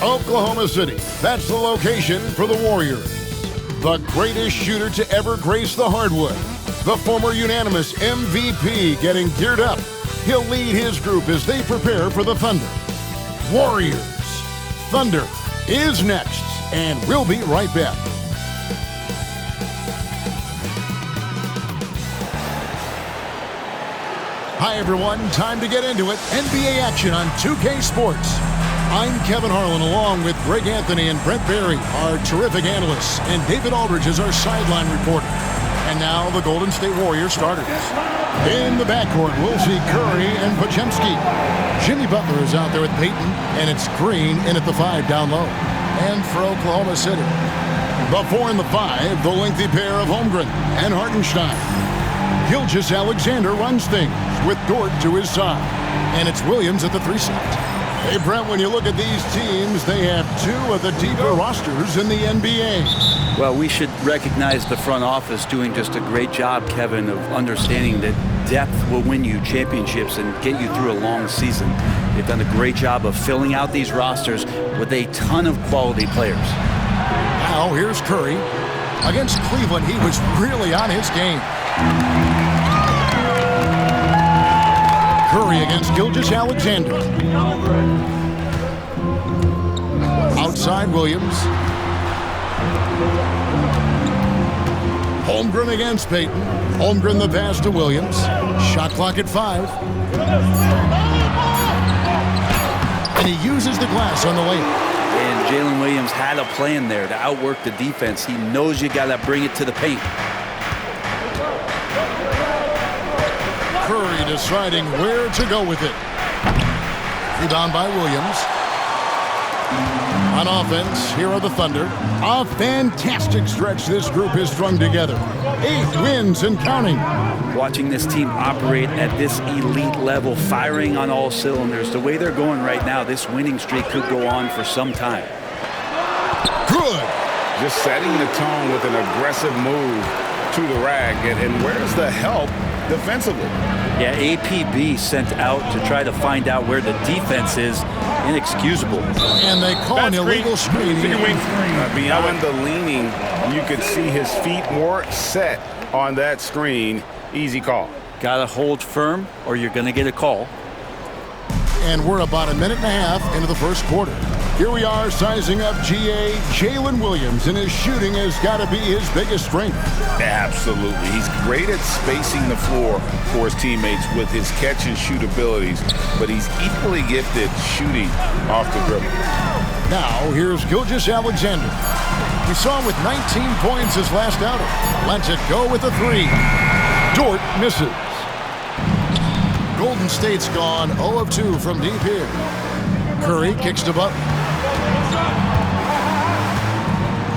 Oklahoma City. That's the location for the Warriors. The greatest shooter to ever grace the hardwood. The former unanimous MVP getting geared up. He'll lead his group as they prepare for the Thunder. Warriors. Thunder is next, and we'll be right back. Hi, everyone. Time to get into it. NBA action on 2K Sports. I'm Kevin Harlan, along with Greg Anthony and Brent Barry, our terrific analysts, and David Aldridge is our sideline reporter. And now the Golden State Warriors starters. In the backcourt, we'll see Curry and Podziemski. Jimmy Butler is out there with Payton, and it's Green in at the 5 down low. And for Oklahoma City, the 4 and the 5, the lengthy pair of Holmgren and Hartenstein. Gilgeous-Alexander runs things with Dort to his side. And it's Williams at the 3 side. Hey, Brent, when you look at these teams, they have 2 of the deeper rosters in the NBA. Well, we should recognize the front office doing just a great job, Kevin, of understanding that depth will win you championships and get you through a long season. They've done a great job of filling out these rosters with a ton of quality players. Now, here's Curry. Against Cleveland, he was really on his game. Curry against Gilgeous-Alexander. Outside Williams. Holmgren against Payton. Holmgren the pass to Williams. Shot clock at 5. And he uses the glass on the layup. And Jalen Williams had a plan there to outwork the defense. He knows you got to bring it to the paint. Curry deciding where to go with it. Rebound by Williams. On offense, here are the Thunder. A fantastic stretch this group has strung together. 8 wins and counting. Watching this team operate at this elite level, firing on all cylinders, the way they're going right now, this winning streak could go on for some time. Good. Just setting the tone with an aggressive move to the rack. And where's the help defensively? Yeah, APB sent out to try to find out where the defense is. Inexcusable. And they call an illegal screen. Beyond the leaning, you could see his feet more set on that screen. Easy call. Got to hold firm or you're going to get a call. And we're about a minute and a half into the first quarter. Here we are sizing up GA. Jalen Williams, and his shooting has got to be his biggest strength. Absolutely. He's great at spacing the floor for his teammates with his catch and shoot abilities, but he's equally gifted shooting off the dribble. Now, here's Gilgeous-Alexander. We saw him with 19 points his last outing. Lets it go with a 3. Dort misses. Golden State's gone 0 of 2 from deep here. Curry kicks to Butler.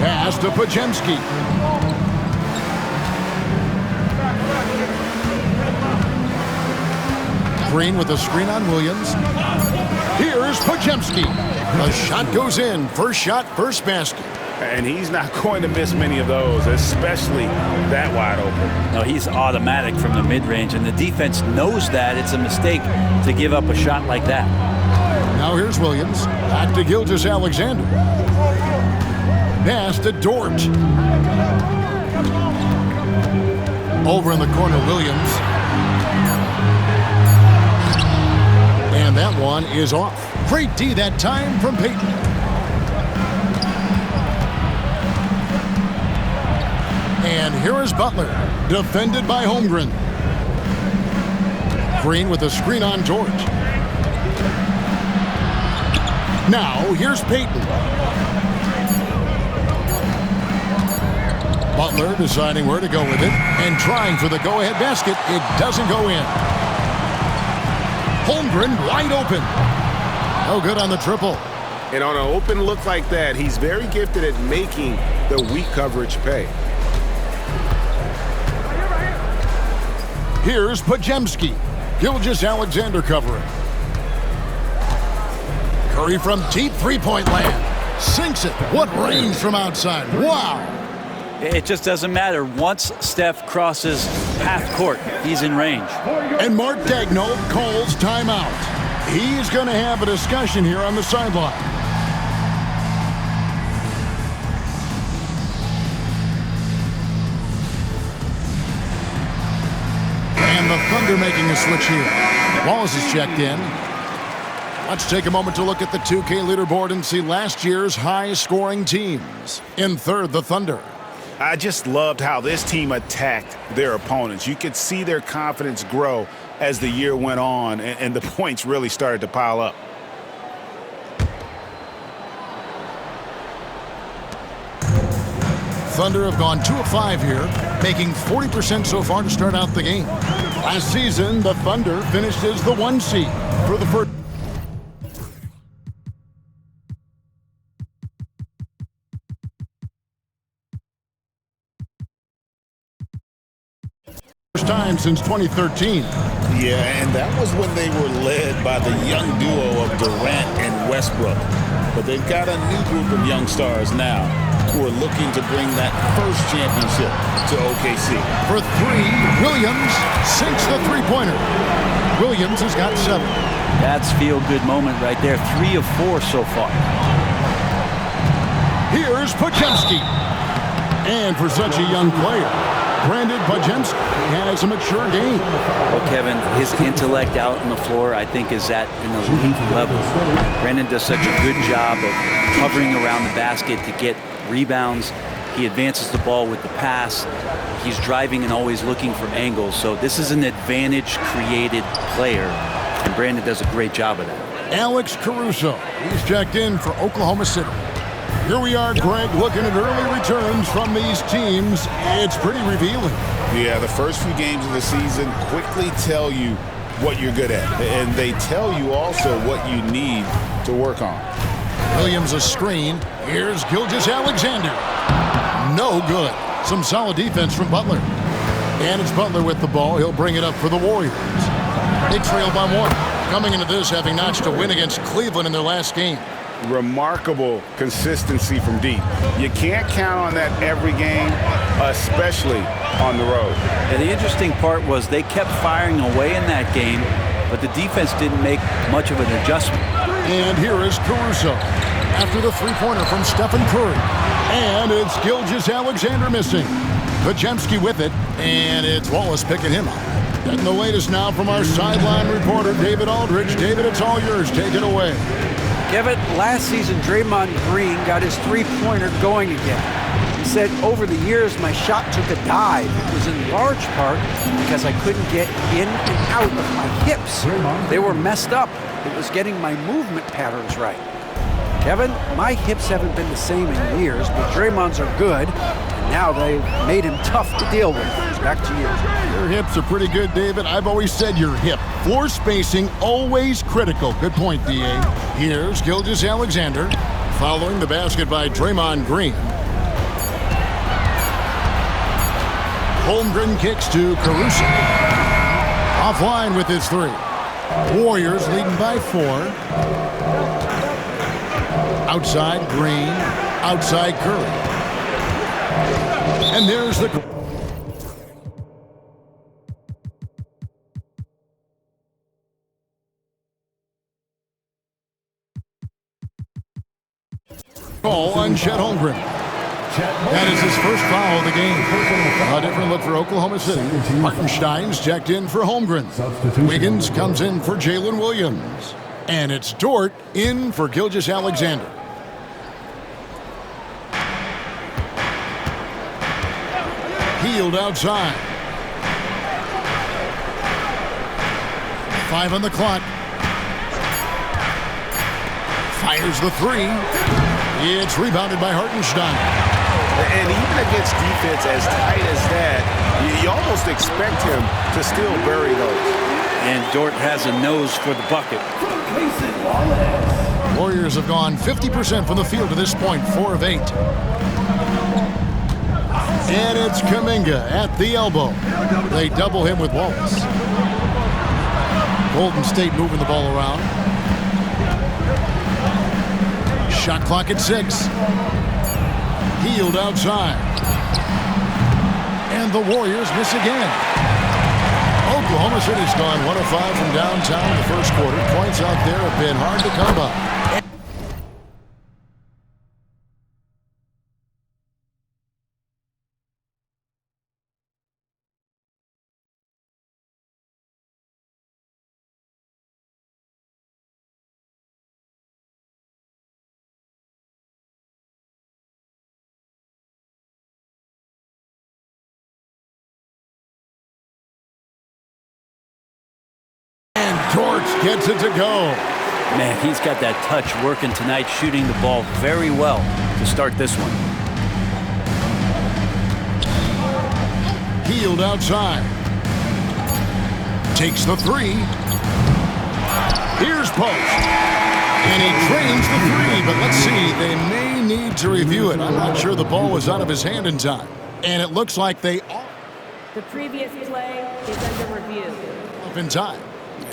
Pass to Podziemski. Green with a screen on Williams. Here is Podziemski. The shot goes in. First shot, first basket. And he's not going to miss many of those, especially that wide open. No, he's automatic from the mid-range, and the defense knows that it's a mistake to give up a shot like that. Now here's Williams. Back to Gilgeous-Alexander. Pass to Dort. Over in the corner, Williams. And that one is off. Great D that time from Payton. And here is Butler, defended by Holmgren. Green with a screen on Dort. Now, here's Payton. Butler deciding where to go with it and trying for the go-ahead basket. It doesn't go in. Holmgren wide open. No good on the triple. And on an open look like that, he's very gifted at making the weak coverage pay. Here's Podziemski. Gilgeous-Alexander covering. Curry from deep three-point land. Sinks it. What range from outside. Wow. It just doesn't matter. Once Steph crosses half court, he's in range. And Mark Daigneault calls timeout. He's going to have a discussion here on the sideline. And the Thunder making a switch here. Wallace is checked in. Let's take a moment to look at the 2K leaderboard and see last year's high-scoring teams. In third, the Thunder. I just loved how this team attacked their opponents. You could see their confidence grow as the year went on, and the points really started to pile up. Thunder have gone 2 of 5 here, making 40% so far to start out the game. Last season, the Thunder finished as the 1 seed for the first time since 2013. Yeah, and that was when they were led by the young duo of Durant and Westbrook. But they've got a new group of young stars now who are looking to bring that first championship to OKC. For 3, Williams sinks the three-pointer. Williams has got 7. That's feel-good moment right there. 3 of 4 so far. Here's Podziemski. And for such a young player, Brandon Podziemski has a mature game. Well, Kevin, his intellect out on the floor, I think, is at an elite level. Brandon does such a good job of hovering around the basket to get rebounds. He advances the ball with the pass. He's driving and always looking for angles. So this is an advantage-created player, and Brandon does a great job of that. Alex Caruso, he's checked in for Oklahoma City. Here we are, Greg, looking at early returns from these teams. It's pretty revealing. Yeah, the first few games of the season quickly tell you what you're good at, and they tell you also what you need to work on. Williams a screen. Here's Gilgeous-Alexander. No good. Some solid defense from Butler. And it's Butler with the ball. He'll bring it up for the Warriors. They trail by 1. Coming into this, having notched a win against Cleveland in their last game. Remarkable consistency from deep. You can't count on that every game, especially on the road. And the interesting part was they kept firing away in that game, but the defense didn't make much of an adjustment. And here is Caruso after the three-pointer from Steph Curry. And it's Gilgeous-Alexander missing. Podziemski with it, and it's Wallace picking him up. And the latest now from our sideline reporter, David Aldridge. David, it's all yours. Take it away. Kevin, last season, Draymond Green got his three-pointer going again. He said, over the years, my shot took a dive. It was in large part because I couldn't get in and out of my hips. They were messed up. It was getting my movement patterns right. Kevin, my hips haven't been the same in years, but Draymond's are good, and now they've made him tough to deal with. Back to you. Your hips are pretty good, David. I've always said your hip. Floor spacing, always critical. Good point, D.A. Here's Gilgeous-Alexander, following the basket by Draymond Green. Holmgren kicks to Caruso. Offline with his 3. Warriors leading by 4. Outside Green, outside Curry. And there's the call on Chet Holmgren. That is his first foul of the game. A different look for Oklahoma City. Hartenstein's checked in for Holmgren. Wiggins comes in for Jalen Williams. And it's Dort in for Gilgeous-Alexander. Healed outside. 5 on the clock. Fires the 3. It's rebounded by Hartenstein. And even against defense as tight as that, you almost expect him to still bury those. And Dort has a nose for the bucket. Warriors have gone 50% from the field to this point, 4 of 8. And it's Kuminga at the elbow. They double him with Wallace. Golden State moving the ball around. Shot clock at 6. Healed outside. And the Warriors miss again. Oklahoma City's gone 1 of 5 from downtown in the first quarter. Points out there have been hard to come by. Roberts gets it to go. Man, he's got that touch working tonight, shooting the ball very well to start this one. Healed outside. Takes the three. Here's post. And he drains the three, but let's see. They may need to review it. I'm not sure the ball was out of his hand in time. And it looks like they are. The previous play is under review. Up in time.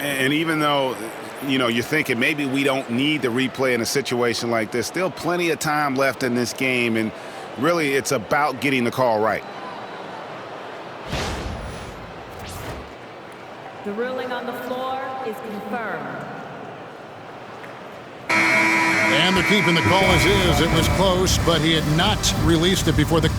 And even though, you know, you're thinking maybe we don't need the replay in a situation like this, still plenty of time left in this game, and really it's about getting the call right. The ruling on the floor is confirmed. And they're keeping the call as is. It was close, but he had not released it before the...